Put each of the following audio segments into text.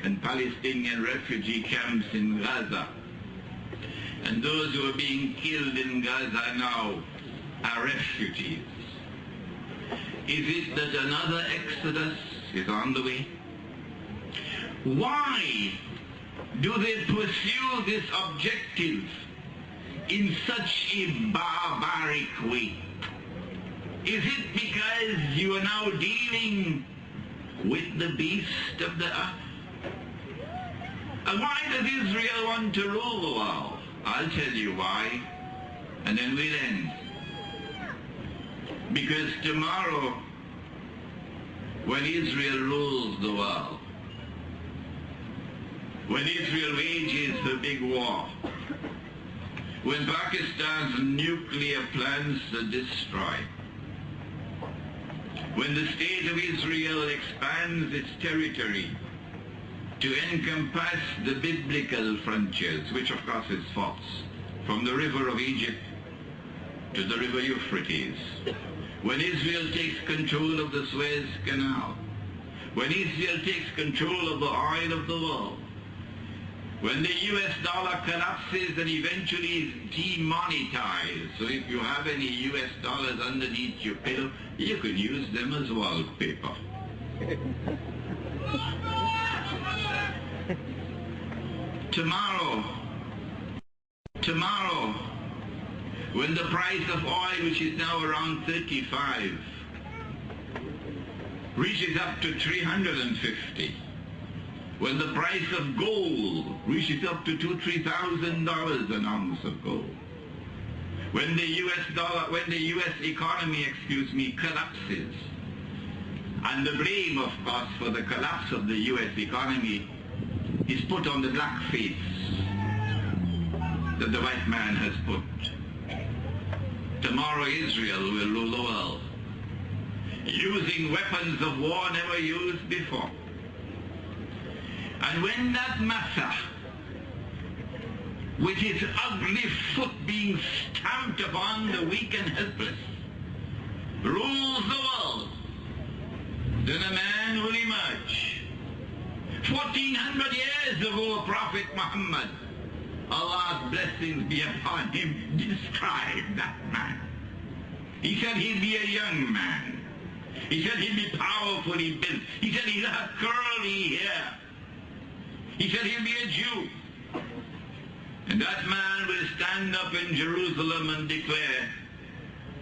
and Palestinian refugee camps in Gaza. And those who are being killed in Gaza now are refugees. Is it that another exodus is on the way? Why do they pursue this objective in such a barbaric way? Is it because you are now dealing with the beast of the earth? And why does Israel want to rule the world? I'll tell you why, and then we'll end. Because tomorrow, when Israel rules the world, when Israel wages the big war, when Pakistan's nuclear plans are destroyed, when the state of Israel expands its territory to encompass the biblical frontiers, which of course is false, from the river of Egypt to the river Euphrates, when Israel takes control of the Suez Canal, when Israel takes control of the oil of the world, when the US dollar collapses and eventually is demonetized, so if you have any US dollars underneath your pillow, you can use them as wallpaper. Tomorrow, when the price of oil, which is now around 35, reaches up to 350, when the price of gold reaches up to $2,000-3,000 an ounce of gold, when the US economy, collapses, and the blame, of course, for the collapse of the US economy is put on the black face that the white man has put. Tomorrow Israel will rule the world, using weapons of war never used before. And when that Massa, with his ugly foot being stamped upon the weak and helpless, rules the world, then a man will emerge. 1400 years ago, Prophet Muhammad, Allah's blessings be upon him, described that man. He said he'd be a young man. He said he'd be powerfully built. He said he'd have curly hair. He said he'll be a Jew. And that man will stand up in Jerusalem and declare,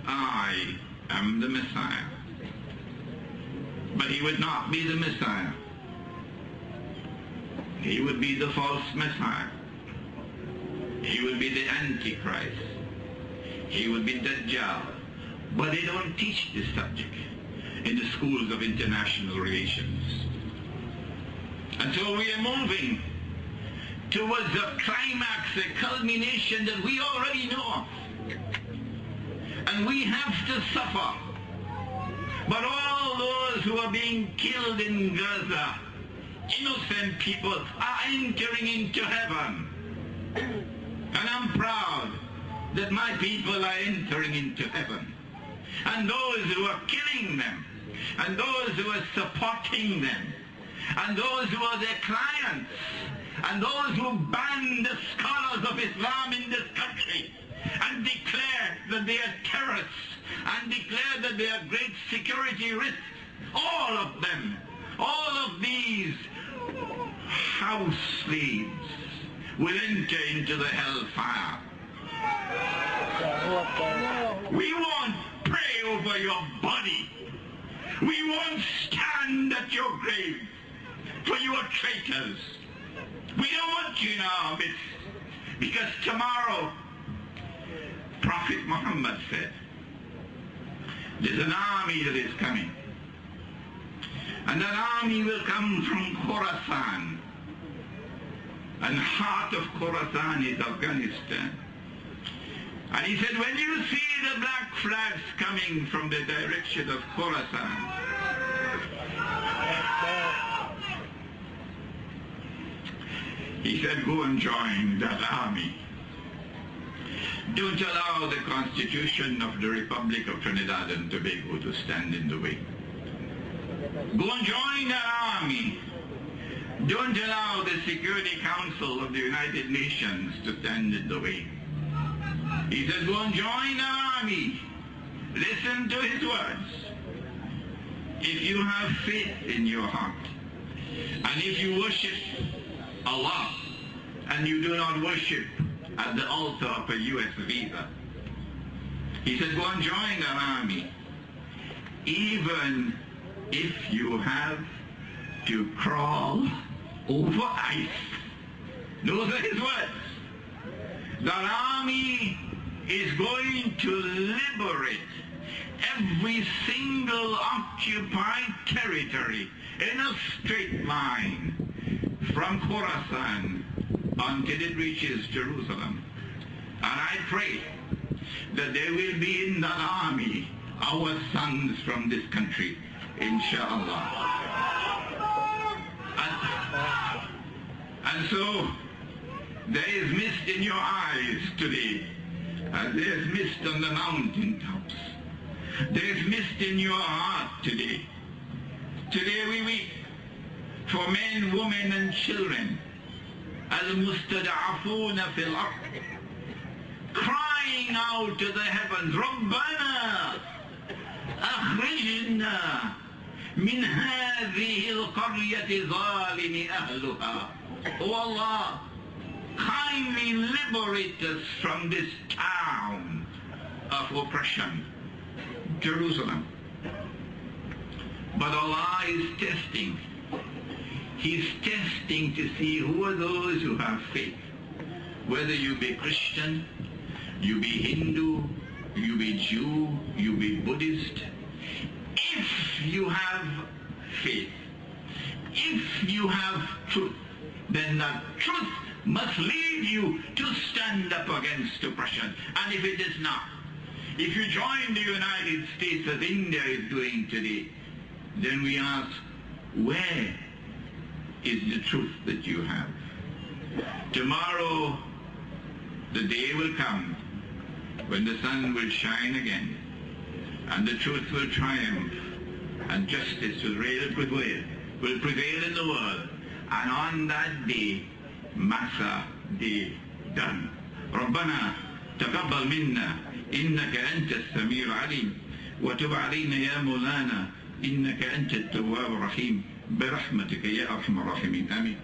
I am the Messiah. But he would not be the Messiah. He would be the false Messiah. He would be the Antichrist. He would be Dajjal. But they don't teach this subject in the schools of international relations. And so we are moving towards a climax, a culmination that we already know of. And we have to suffer. But all those who are being killed in Gaza, innocent people, are entering into heaven. And I'm proud that my people are entering into heaven. And those who are killing them, and those who are supporting them, and those who are their clients, and those who ban the scholars of Islam in this country and declare that they are terrorists and declare that they are great security risks, all of them, all of these house slaves will enter into the hellfire. We won't pray over your body. We won't stand at your grave, for you are traitors. We don't want you in our midst, because tomorrow, Prophet Muhammad said, there's an army that is coming. And that army will come from Khorasan. And heart of Khorasan is Afghanistan. And he said, when you see the black flags coming from the direction of Khorasan, he said, go and join that army. Don't allow the Constitution of the Republic of Trinidad and Tobago to stand in the way. Go and join that army Don't allow the Security Council of the United Nations to stand in the way. He says, go and join our army. Listen to his words. If you have faith in your heart, and if you worship Allah, and you do not worship at the altar of a U.S. visa, he said, go and join our army, even if you have to crawl over ice. Those are his words. The army is going to liberate every single occupied territory in a straight line from Khorasan until it reaches Jerusalem. And I pray that there will be in that army our sons from this country, inshallah. And so there is mist in your eyes today, as there is mist on the mountaintops. There is mist in your heart today. Today we weep for men, women and children, al-mustada'afuna fil ard, crying out to the heavens, Rabbana akhrijna min hadhihi al-qaryati zalimi ahluha. Oh Allah, kindly liberate us from this town of oppression, Jerusalem. But Allah is testing. He's testing to see who are those who have faith. Whether you be Christian, you be Hindu, you be Jew, you be Buddhist. If you have faith, if you have truth, then that truth must lead you to stand up against oppression. And if it is not, if you join the United States as India is doing today, then we ask, where is the truth that you have? Tomorrow, the day will come when the sun will shine again, and the truth will triumph, and justice will prevail in the world. And on that day, Masa day done. ربنا تقبل منا إنك أنت السميع العليم وتب علينا يا مولانا إنك أنت التواب الرحيم برحمتك يا أرحم الراحمين آمين.